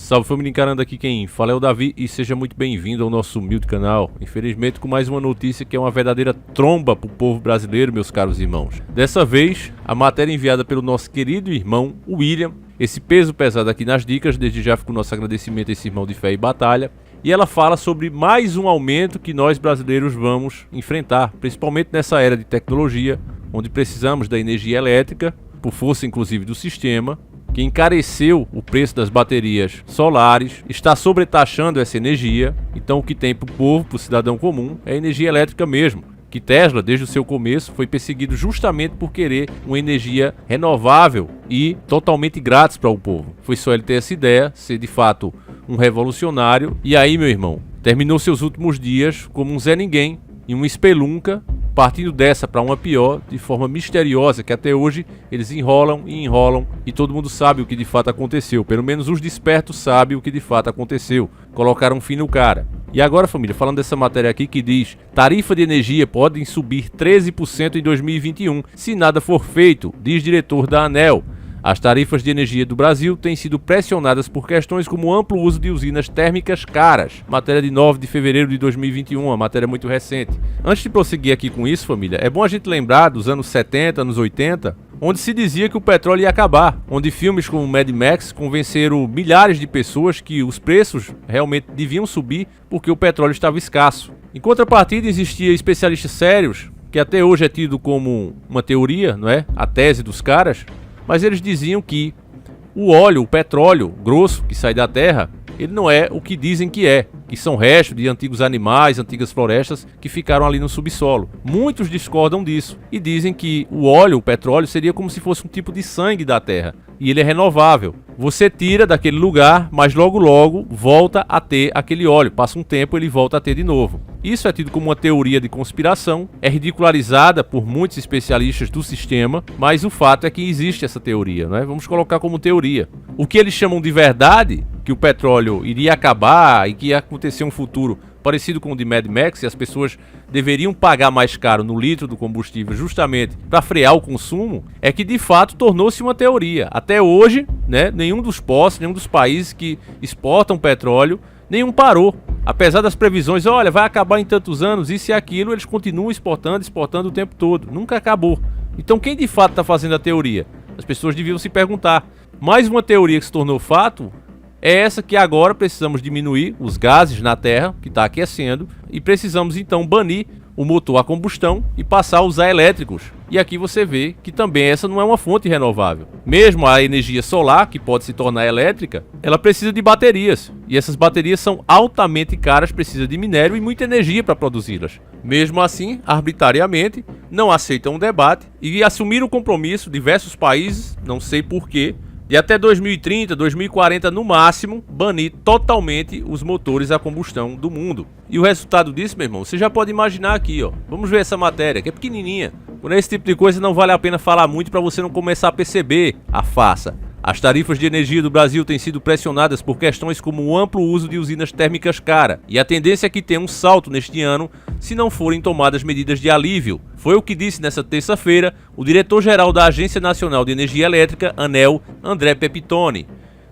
Salve família, encarando aqui quem fala é o Davi e seja muito bem-vindo ao nosso humilde canal. Infelizmente com mais uma notícia que é uma verdadeira tromba pro povo brasileiro, meus caros irmãos. Dessa vez, a matéria enviada pelo nosso querido irmão William, esse peso pesado aqui nas dicas, desde já fica o nosso agradecimento a esse irmão de fé e batalha. E ela fala sobre mais um aumento que nós brasileiros vamos enfrentar, principalmente nessa era de tecnologia, onde precisamos da energia elétrica, por força inclusive do sistema, que encareceu o preço das baterias solares, está sobretaxando essa energia. Então o que tem para o povo, para o cidadão comum, é energia elétrica mesmo. Que Tesla, desde o seu começo, foi perseguido justamente por querer uma energia renovável e totalmente grátis para o povo. Foi só ele ter essa ideia, ser de fato um revolucionário. E aí, meu irmão, terminou seus últimos dias como um Zé Ninguém, em uma espelunca, partindo dessa para uma pior, de forma misteriosa, que até hoje eles enrolam e todo mundo sabe o que de fato aconteceu. Pelo menos os despertos sabem o que de fato aconteceu. Colocaram fim no cara. E agora, família, falando dessa matéria aqui que diz: tarifa de energia podem subir 13% em 2021 se nada for feito, diz diretor da ANEEL. As tarifas de energia do Brasil têm sido pressionadas por questões como o amplo uso de usinas térmicas caras. Matéria de 9 de fevereiro de 2021, uma matéria muito recente. Antes de prosseguir aqui com isso, família, é bom a gente lembrar dos anos 70, anos 80, onde se dizia que o petróleo ia acabar, onde filmes como Mad Max convenceram milhares de pessoas que os preços realmente deviam subir porque o petróleo estava escasso. Em contrapartida, existiam especialistas sérios, que até hoje é tido como uma teoria, não é? A tese dos caras. Mas eles diziam que o óleo, o petróleo grosso que sai da terra, ele não é o que dizem que são restos de antigos animais, antigas florestas que ficaram ali no subsolo. Muitos discordam disso e dizem que o óleo, o petróleo, seria como se fosse um tipo de sangue da terra. E ele é renovável. Você tira daquele lugar, mas logo logo volta a ter aquele óleo. Passa um tempo, ele volta a ter de novo. Isso é tido como uma teoria de conspiração, é ridicularizada por muitos especialistas do sistema, mas o fato é que existe essa teoria, não é? Vamos colocar como teoria. O que eles chamam de verdade, que o petróleo iria acabar e que ia acontecer um futuro parecido com o de Mad Max, e as pessoas deveriam pagar mais caro no litro do combustível justamente para frear o consumo, é que de fato tornou-se uma teoria. Até hoje, né, nenhum dos postos, nenhum dos países que exportam petróleo, nenhum parou. Apesar das previsões, olha, vai acabar em tantos anos, isso e aquilo, eles continuam exportando o tempo todo. Nunca acabou. Então quem de fato está fazendo a teoria? As pessoas deviam se perguntar. Mais uma teoria que se tornou fato é essa, que agora precisamos diminuir os gases na Terra, que está aquecendo, e precisamos então banir o motor a combustão e passar a usar elétricos. E aqui você vê que também essa não é uma fonte renovável. Mesmo a energia solar, que pode se tornar elétrica, ela precisa de baterias. E essas baterias são altamente caras, precisa de minério e muita energia para produzi-las. Mesmo assim, arbitrariamente, não aceitam um debate e assumiram o compromisso, diversos países, não sei porquê, de até 2030, 2040 no máximo, banir totalmente os motores a combustão do mundo. E o resultado disso, meu irmão, você já pode imaginar aqui, ó. Vamos ver essa matéria, que é pequenininha. Quando é esse tipo de coisa, não vale a pena falar muito para você não começar a perceber a farsa. As tarifas de energia do Brasil têm sido pressionadas por questões como o amplo uso de usinas térmicas caras, e a tendência é que tenha um salto neste ano se não forem tomadas medidas de alívio. Foi o que disse nesta terça-feira o diretor-geral da Agência Nacional de Energia Elétrica, ANEEL, André Pepitone.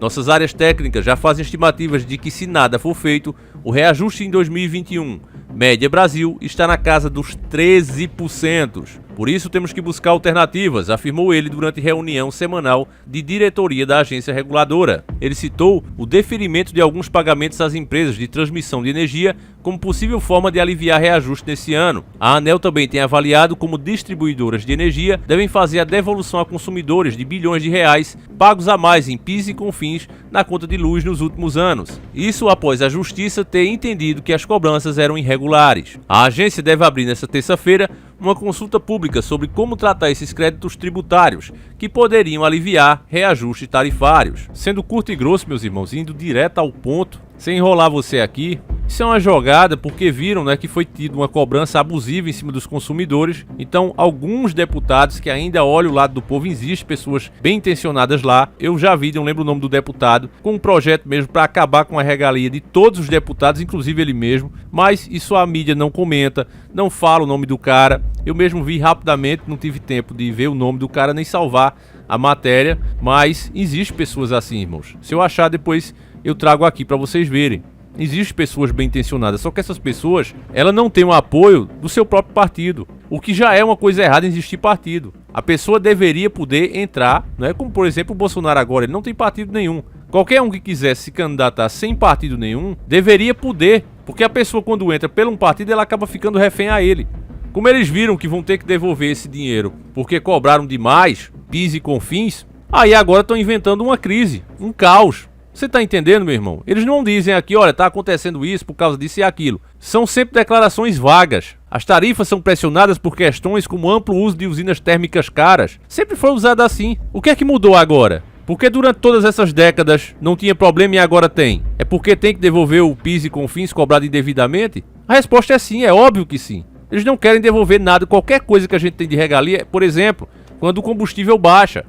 Nossas áreas técnicas já fazem estimativas de que, se nada for feito, o reajuste em 2021, média Brasil, está na casa dos 13%. Por isso temos que buscar alternativas, afirmou ele durante reunião semanal de diretoria da agência reguladora. Ele citou o deferimento de alguns pagamentos às empresas de transmissão de energia como possível forma de aliviar reajuste nesse ano. A ANEEL também tem avaliado como distribuidoras de energia devem fazer a devolução a consumidores de bilhões de reais pagos a mais em PIS e COFINS na conta de luz nos últimos anos. Isso após a Justiça ter entendido que as cobranças eram irregulares. A agência deve abrir nesta terça-feira uma consulta pública sobre como tratar esses créditos tributários, que poderiam aliviar reajustes tarifários. Sendo curto e grosso, meus irmãos, indo direto ao ponto, sem enrolar você aqui, isso é uma jogada porque viram, né, que foi tido uma cobrança abusiva em cima dos consumidores. Então, alguns deputados que ainda olham o lado do povo, existem pessoas bem intencionadas lá. Eu já vi, não lembro o nome do deputado, com um projeto mesmo para acabar com a regalia de todos os deputados, inclusive ele mesmo. Mas isso a mídia não comenta, não fala o nome do cara. Eu mesmo vi rapidamente, não tive tempo de ver o nome do cara nem salvar a matéria. Mas existem pessoas assim, irmãos. Se eu achar depois, eu trago aqui para vocês verem. Existem pessoas bem intencionadas, só que essas pessoas, elas não têm o apoio do seu próprio partido, o que já é uma coisa errada em existir partido. A pessoa deveria poder entrar, né? Como por exemplo o Bolsonaro agora, ele não tem partido nenhum. Qualquer um que quisesse se candidatar sem partido nenhum, deveria poder, porque a pessoa quando entra por um partido, ela acaba ficando refém a ele. Como eles viram que vão ter que devolver esse dinheiro porque cobraram demais, PIS e COFINS, aí agora estão inventando uma crise, um caos. Você tá entendendo, meu irmão? Eles não dizem aqui, olha, tá acontecendo isso por causa disso e aquilo. São sempre declarações vagas. As tarifas são pressionadas por questões como amplo uso de usinas térmicas caras. Sempre foi usado assim. O que é que mudou agora? Porque durante todas essas décadas não tinha problema e agora tem? É porque tem que devolver o PIS e COFINS cobrado indevidamente? A resposta é sim, é óbvio que sim. Eles não querem devolver nada, qualquer coisa que a gente tem de regalia, por exemplo, quando o combustível baixa.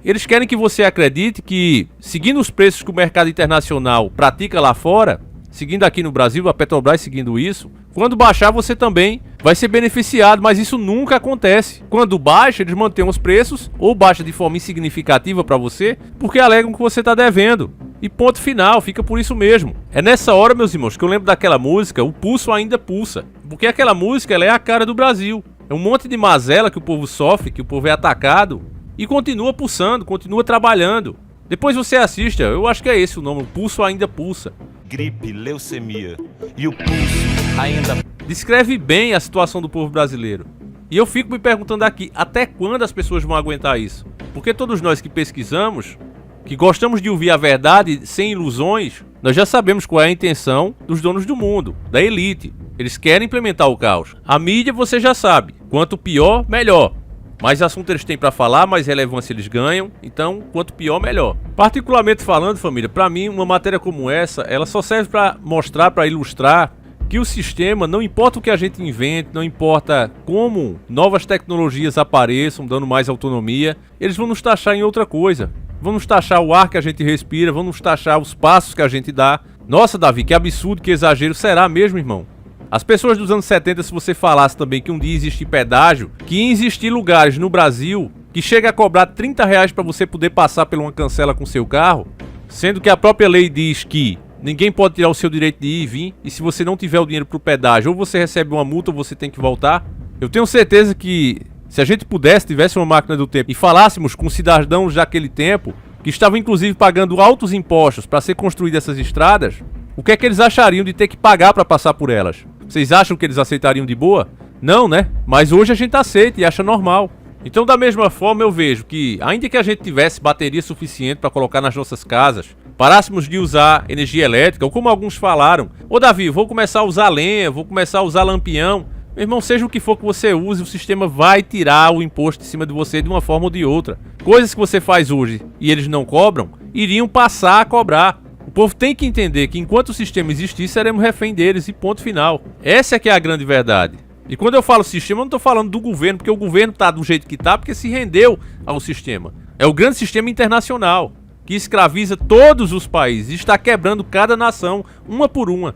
Eles querem que você acredite que, seguindo os preços que o mercado internacional pratica lá fora, seguindo aqui no Brasil, a Petrobras seguindo isso, quando baixar você também vai ser beneficiado, mas isso nunca acontece. Quando baixa, eles mantêm os preços, ou baixa de forma insignificativa para você, porque alegam que você está devendo. E ponto final, fica por isso mesmo. É nessa hora, meus irmãos, que eu lembro daquela música, O Pulso Ainda Pulsa. Porque aquela música, ela é a cara do Brasil. É um monte de mazela que o povo sofre, que o povo é atacado, e continua pulsando, continua trabalhando. Depois você assista, eu acho que é esse o nome, O Pulso Ainda Pulsa. Gripe, leucemia e o pulso ainda... Descreve bem a situação do povo brasileiro. E eu fico me perguntando aqui, até quando as pessoas vão aguentar isso? Porque todos nós que pesquisamos, que gostamos de ouvir a verdade sem ilusões, nós já sabemos qual é a intenção dos donos do mundo, da elite. Eles querem implementar o caos. A mídia você já sabe, quanto pior, melhor. Mais assunto eles têm para falar, mais relevância eles ganham, então quanto pior, melhor. Particularmente falando, família, para mim uma matéria como essa, ela só serve para mostrar, para ilustrar que o sistema, não importa o que a gente invente, não importa como novas tecnologias apareçam, dando mais autonomia, eles vão nos taxar em outra coisa. Vão nos taxar o ar que a gente respira, vão nos taxar os passos que a gente dá. Nossa, Davi, que absurdo, que exagero, será mesmo, irmão? As pessoas dos anos 70, se você falasse também que um dia existe pedágio, que ia existir lugares no Brasil que chega a cobrar R$30 para você poder passar por uma cancela com seu carro, sendo que a própria lei diz que ninguém pode tirar o seu direito de ir e vir, e se você não tiver o dinheiro para o pedágio, ou você recebe uma multa ou você tem que voltar. Eu tenho certeza que se a gente pudesse, tivesse uma máquina do tempo e falássemos com cidadãos daquele tempo, que estavam inclusive pagando altos impostos para ser construídas essas estradas, o que é que eles achariam de ter que pagar para passar por elas? Vocês acham que eles aceitariam de boa? Não, né? Mas hoje a gente aceita e acha normal. Então, da mesma forma, eu vejo que, ainda que a gente tivesse bateria suficiente para colocar nas nossas casas, parássemos de usar energia elétrica, ou como alguns falaram, ô Davi, vou começar a usar lenha, vou começar a usar lampião. Meu irmão, seja o que for que você use, o sistema vai tirar o imposto de cima de você de uma forma ou de outra. Coisas que você faz hoje e eles não cobram, iriam passar a cobrar. O povo tem que entender que enquanto o sistema existir, seremos refém deles e ponto final. Essa é que é a grande verdade. E quando eu falo sistema, eu não estou falando do governo, porque o governo está do jeito que está, porque se rendeu ao sistema. É o grande sistema internacional, que escraviza todos os países e está quebrando cada nação, uma por uma.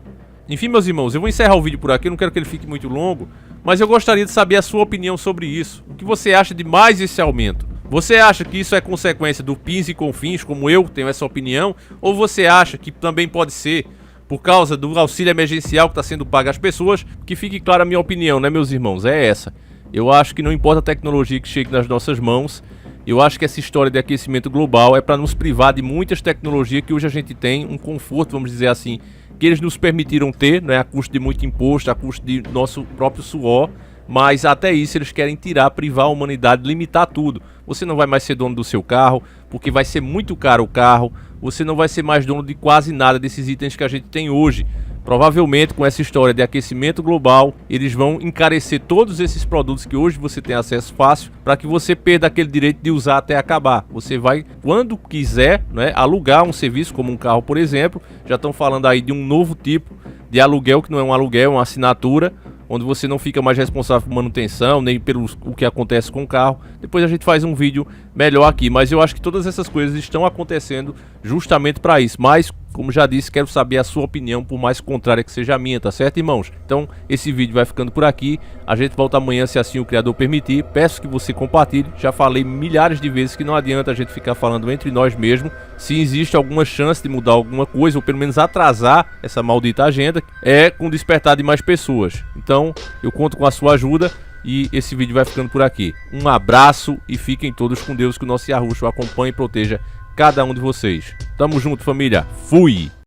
Enfim, meus irmãos, eu vou encerrar o vídeo por aqui, eu não quero que ele fique muito longo, mas eu gostaria de saber a sua opinião sobre isso. O que você acha de mais esse aumento? Você acha que isso é consequência do PIS e COFINS, como eu tenho essa opinião? Ou você acha que também pode ser por causa do auxílio emergencial que está sendo pago às pessoas? Que fique clara a minha opinião, né, meus irmãos? É essa. Eu acho que não importa a tecnologia que chegue nas nossas mãos, eu acho que essa história de aquecimento global é para nos privar de muitas tecnologias que hoje a gente tem, um conforto, vamos dizer assim, que eles nos permitiram ter, né, a custo de muito imposto, a custo de nosso próprio suor. Mas até isso eles querem tirar, privar a humanidade, limitar tudo. Você não vai mais ser dono do seu carro, porque vai ser muito caro o carro. Você não vai ser mais dono de quase nada desses itens que a gente tem hoje. Provavelmente com essa história de aquecimento global, eles vão encarecer todos esses produtos que hoje você tem acesso fácil, para que você perda aquele direito de usar até acabar. Você vai, quando quiser, né, alugar um serviço como um carro, por exemplo. Já estão falando aí de um novo tipo de aluguel, que não é um aluguel, é uma assinatura, onde você não fica mais responsável por manutenção, nem pelo o que acontece com o carro. Depois a gente faz um vídeo melhor aqui, mas eu acho que todas essas coisas estão acontecendo justamente para isso. Mas Como já disse, quero saber a sua opinião, por mais contrária que seja a minha, tá certo, irmãos? Então, esse vídeo vai ficando por aqui. A gente volta amanhã, se assim o criador permitir. Peço que você compartilhe. Já falei milhares de vezes que não adianta a gente ficar falando entre nós mesmos. Se existe alguma chance de mudar alguma coisa, ou pelo menos atrasar essa maldita agenda, é com o despertar de mais pessoas. Então, eu conto com a sua ajuda. E esse vídeo vai ficando por aqui. Um abraço e fiquem todos com Deus, que o nosso Yahushua acompanhe e proteja cada um de vocês. Tamo junto, família. Fui!